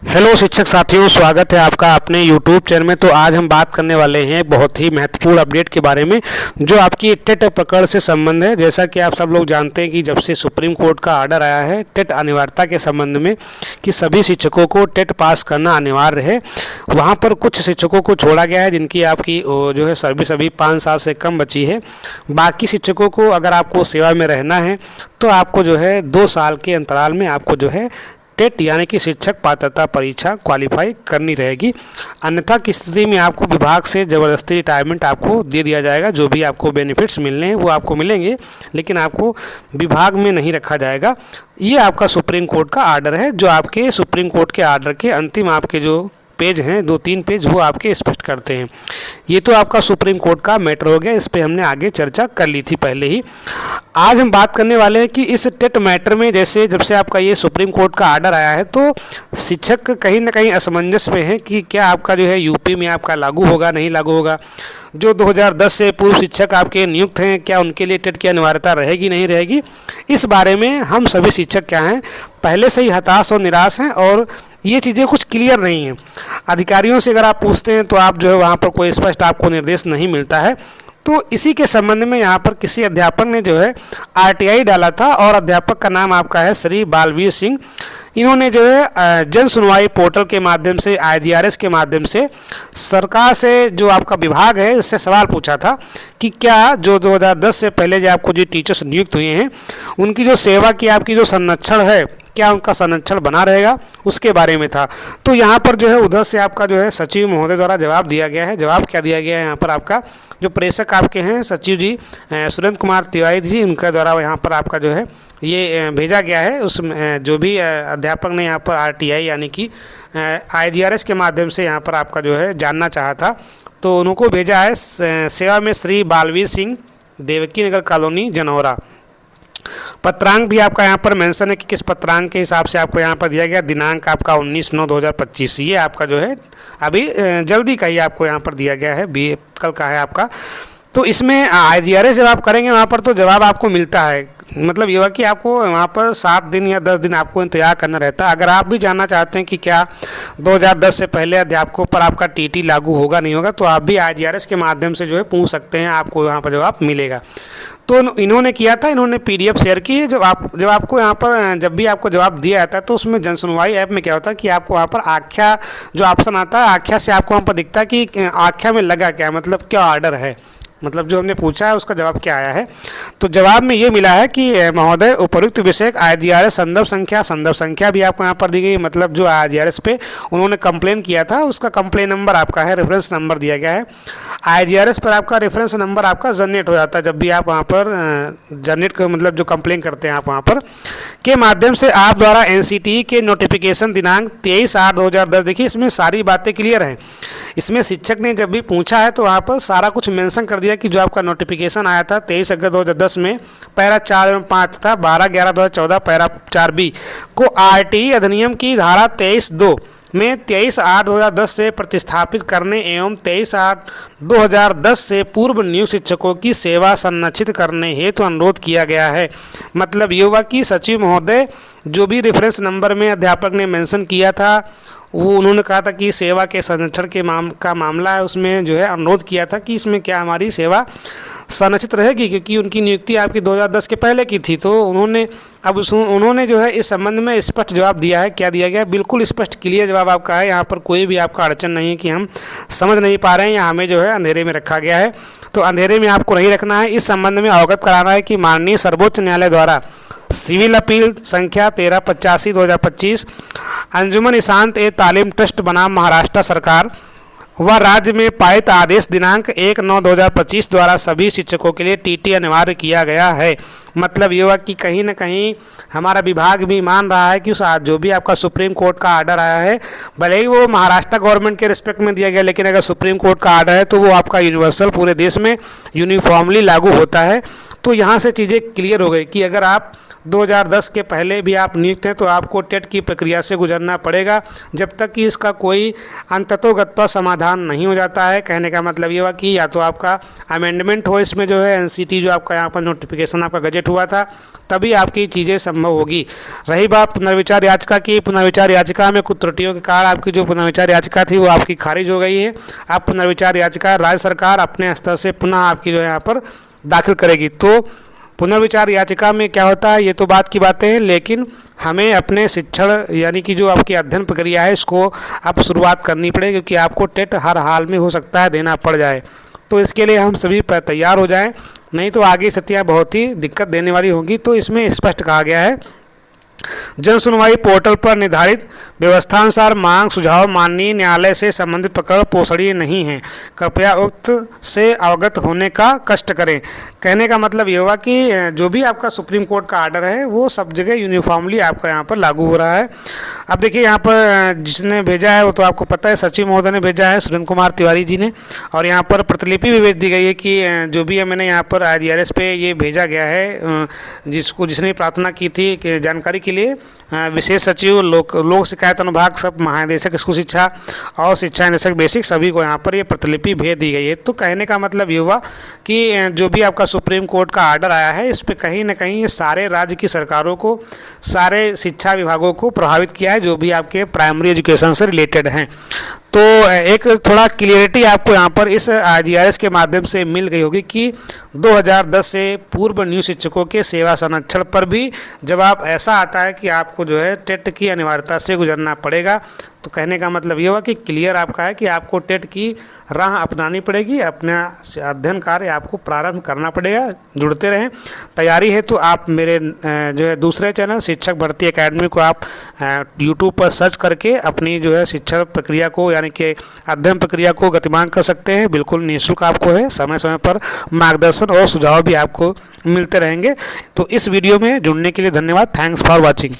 Hello शिक्षक साथियों, स्वागत है आपका अपने YouTube चैनल में। तो आज हम बात करने वाले हैं बहुत ही महत्वपूर्ण अपडेट के बारे में जो आपकी टेट प्रकरण से संबंध है। जैसा कि आप सब लोग जानते हैं कि जब से सुप्रीम कोर्ट का ऑर्डर आया है टेट अनिवार्यता के संबंध में कि सभी शिक्षकों को टेट पास करना अनिवार्य है, वहाँ पर कुछ शिक्षकों को छोड़ा गया है जिनकी आपकी जो है सर्विस अभी 5 साल से कम बची है। बाकी शिक्षकों को अगर आपको सेवा में रहना है तो आपको जो है 2 साल के अंतराल में आपको जो है टेट यानी कि शिक्षक पात्रता परीक्षा क्वालिफाई करनी रहेगी। अन्यथा की स्थिति में आपको विभाग से ज़बरदस्ती रिटायरमेंट आपको दे दिया जाएगा। जो भी आपको बेनिफिट्स मिलने हैं वो आपको मिलेंगे, लेकिन आपको विभाग में नहीं रखा जाएगा। ये आपका सुप्रीम कोर्ट का आर्डर है, जो आपके सुप्रीम कोर्ट के आर्डर के अंतिम आपके जो पेज हैं 2-3 पेज वो आपके स्पष्ट करते हैं। ये तो आपका सुप्रीम कोर्ट का मैटर हो गया, इस पे हमने आगे चर्चा कर ली थी पहले ही। आज हम बात करने वाले हैं कि इस टेट मैटर में जैसे जब से आपका ये सुप्रीम कोर्ट का आर्डर आया है तो शिक्षक कहीं ना कहीं असमंजस में है कि क्या आपका जो है यूपी में आपका लागू होगा नहीं लागू होगा। जो 2010 से पूर्व शिक्षक आपके नियुक्त हैं क्या उनके लिए टेट की अनिवार्यता रहेगी नहीं रहेगी, इस बारे में हम सभी शिक्षक क्या हैं पहले से ही हताश और निराश हैं और ये चीज़ें कुछ क्लियर नहीं हैं। अधिकारियों से अगर आप पूछते हैं तो आप जो है वहाँ पर कोई स्पष्ट आपको निर्देश नहीं मिलता है। तो इसी के संबंध में यहाँ पर किसी अध्यापक ने जो है आरटीआई डाला था और अध्यापक का नाम आपका है श्री बालवीर सिंह। इन्होंने जो है जन सुनवाई पोर्टल के माध्यम से IGRS के माध्यम से सरकार से जो आपका विभाग है इससे सवाल पूछा था कि क्या जो 2010 से पहले जो आपको जो टीचर्स नियुक्त हुए हैं उनकी जो सेवा की आपकी जो संरक्षण है क्या उनका संरक्षण बना रहेगा, उसके बारे में था। तो यहाँ पर जो है उधर से आपका जो है सचिव महोदय द्वारा जवाब दिया गया है। जवाब क्या दिया गया है, यहाँ पर आपका जो प्रेषक आपके हैं सचिव जी सुरेंद्र कुमार तिवारी जी, उनके द्वारा यहाँ पर आपका जो है ये भेजा गया है। उस जो भी अध्यापक ने यहाँ पर RTI यानी कि IGRS के माध्यम से यहाँ पर आपका जो है जानना चाहा था तो उनको भेजा है सेवा में श्री बालवीर सिंह, देवकी नगर कॉलोनी, जनौरा। पत्रांक भी आपका यहाँ पर मेंशन है कि किस पत्रांक के हिसाब से आपको यहाँ पर दिया गया। दिनांक आपका 19/9/2025, ये आपका जो है अभी जल्दी का ही आपको यहाँ पर दिया गया है, कल का है आपका। तो इसमें IGRS जब आप करेंगे वहाँ पर तो जवाब आपको मिलता है, मतलब ये हुआ कि आपको वहाँ पर 7 दिन या 10 दिन आपको इंतजार करना रहता है। अगर आप भी जानना चाहते हैं कि क्या 2010 से पहले अध्यापकों पर आपका TT लागू होगा नहीं होगा तो आप भी IGRS के माध्यम से जो है पूछ सकते हैं, आपको वहाँ पर जवाब मिलेगा। तो इन्होंने किया था, इन्होंने PDF शेयर की है। जब आपको यहाँ पर जब भी आपको जवाब दिया जाता है तो उसमें जन सुनवाई ऐप में क्या होता है कि आपको वहाँ पर आख्या जो ऑप्शन आता है, आख्या से आपको वहाँ पर दिखता है कि आख्या में लगा क्या, मतलब क्या ऑर्डर है, मतलब जो हमने पूछा है उसका जवाब क्या आया है। तो जवाब में ये मिला है कि महोदय उपयुक्त विषय IGRS संदर्भ संख्या भी आपको यहाँ पर दी गई। मतलब जो IGRS पे उन्होंने कंप्लेन किया था उसका कंप्लेन नंबर आपका है, रेफरेंस नंबर दिया गया है। IGRS पर आपका रेफरेंस नंबर आपका जनरेट हो जाता है जब भी आप वहाँ पर जनरेट मतलब जो कंप्लेन करते हैं आप वहाँ पर के माध्यम से आप द्वारा NCTE के नोटिफिकेशन दिनांक 23/8/2010। देखिए इसमें सारी बातें क्लियर हैं। इसमें शिक्षक ने जब भी पूछा है तो वहाँ पर सारा कुछ मेंशन कर दिया कि जो आपका नोटिफिकेशन आया था 23 अगस्त 2010 में पैरा 4 एवं 5 था 12/11/2014 पैरा 4B को RTE अधिनियम की धारा 23(2) में 23/8/2010 से प्रतिस्थापित करने एवं 23/8/2010 से पूर्व नियुक्त शिक्षकों की सेवा संरक्षित करने हेतु अनुरोध किया गया है। मतलब ये हुआ कि सचिव महोदय जो भी रेफरेंस नंबर में अध्यापक ने मेंशन किया था वो उन्होंने कहा था कि सेवा के संरक्षण के का मामला है, उसमें जो है अनुरोध किया था कि इसमें क्या हमारी सेवा संरक्षित रहेगी, क्योंकि उनकी नियुक्ति आपकी 2010 के पहले की थी। तो उन्होंने जो है इस संबंध में स्पष्ट जवाब दिया है। क्या दिया गया, बिल्कुल स्पष्ट क्लियर जवाब आपका है। यहाँ पर कोई भी आपका अड़चन नहीं है कि हम समझ नहीं पा रहे हैं या हमें जो है अंधेरे में रखा गया है। तो अंधेरे में आपको नहीं रखना है। इस संबंध में अवगत कराना है कि माननीय सर्वोच्च न्यायालय द्वारा सिविल अपील संख्या 1385/2025 अंजुमन ईशांत तालीम ट्रस्ट बनाम महाराष्ट्र सरकार व राज्य में पारित आदेश दिनांक 1/9/2025 द्वारा सभी शिक्षकों के लिए TT अनिवार्य किया गया है। मतलब ये हुआ कि कहीं ना कहीं हमारा विभाग भी मान रहा है कि जो भी आपका सुप्रीम कोर्ट का आर्डर आया है, भले ही वो महाराष्ट्र गवर्नमेंट के रिस्पेक्ट में दिया गया, लेकिन अगर सुप्रीम कोर्ट का आर्डर है तो वो आपका यूनिवर्सल पूरे देश में यूनिफॉर्मली लागू होता है। तो यहाँ से चीज़ें क्लियर हो गई कि अगर आप 2010 के पहले भी आप नियुक्त हैं तो आपको टेट की प्रक्रिया से गुजरना पड़ेगा जब तक कि इसका कोई अंततोगत्वा समाधान नहीं हो जाता है। कहने का मतलब ये हुआ कि या तो आपका अमेंडमेंट हो, इसमें जो है NCT जो आपका यहाँ पर नोटिफिकेशन आपका गजट टेट हुआ था, तभी आपकी चीज़ें संभव होगी। रही बात पुनर्विचार याचिका की, पुनर्विचार याचिका में कुछ त्रुटियों के कारण आपकी जो पुनर्विचार याचिका थी वो आपकी खारिज हो गई है। अब पुनर्विचार याचिका राज्य सरकार अपने स्तर से पुनः आपकी जो है यहाँ पर दाखिल करेगी। तो पुनर्विचार याचिका में क्या होता है, ये तो बात की बातें हैं, लेकिन हमें अपने शिक्षण यानी कि जो आपकी अध्ययन प्रक्रिया है इसको अब शुरुआत करनी पड़ेगी, क्योंकि आपको टेट हर हाल में हो सकता है देना पड़ जाए। तो इसके लिए हम सभी तैयार हो जाएं, नहीं तो आगे स्थितियाँ बहुत ही दिक्कत देने वाली होंगी। तो इसमें स्पष्ट कहा गया है, जन सुनवाई पोर्टल पर निर्धारित व्यवस्थानुसार मांग सुझाव माननीय न्यायालय से संबंधित प्रकरण पोषणीय नहीं है, कृपया उक्त से अवगत होने का कष्ट करें। कहने का मतलब ये हुआ कि जो भी आपका सुप्रीम कोर्ट का आर्डर है वो सब जगह यूनिफॉर्मली आपका यहाँ पर लागू हो रहा है। अब देखिए यहाँ पर जिसने भेजा है वो तो आपको पता है, सचिव महोदय ने भेजा है, सुरेंद्र कुमार तिवारी जी ने, और यहाँ पर प्रतिलिपि भी भेज दी गई है कि जो भी मैंने यहाँ पर IGRS पे ये भेजा गया है, जिसने प्रार्थना की थी कि जानकारी के लिए विशेष सचिव लोक शिकायत अनुभाग सब महानिदेशक स्कूल शिक्षा और शिक्षा निदेशक बेसिक सभी को यहाँ पर ये प्रतिलिपि भेज दी गई है। तो कहने का मतलब ये हुआ कि जो भी आपका सुप्रीम कोर्ट का आर्डर आया है इस पर कहीं ना कहीं ये सारे राज्य की सरकारों को, सारे शिक्षा विभागों को प्रभावित किया है, जो भी आपके प्राइमरी एजुकेशन से रिलेटेड हैं। तो एक थोड़ा क्लियरिटी आपको यहाँ पर इस IGRS के माध्यम से मिल गई होगी कि 2010 से पूर्व नियुक्त शिक्षकों के सेवा संरक्षण पर भी जवाब ऐसा आता है कि आपको जो है टेट की अनिवार्यता से गुजरना पड़ेगा। तो कहने का मतलब ये हुआ कि क्लियर आपका है कि आपको टेट की राह अपनानी पड़ेगी, अपना अध्ययन कार्य आपको प्रारंभ करना पड़ेगा। जुड़ते रहें, तैयारी है तो आप मेरे जो है दूसरे चैनल शिक्षक भर्ती एकेडमी को आप यूट्यूब पर सर्च करके अपनी जो है शिक्षा प्रक्रिया को यानी कि अध्ययन प्रक्रिया को गतिमान कर सकते हैं। बिल्कुल निःशुल्क आपको है, समय समय पर मार्गदर्शन और सुझाव भी आपको मिलते रहेंगे। तो इस वीडियो में जुड़ने के लिए धन्यवाद। Thanks for watching.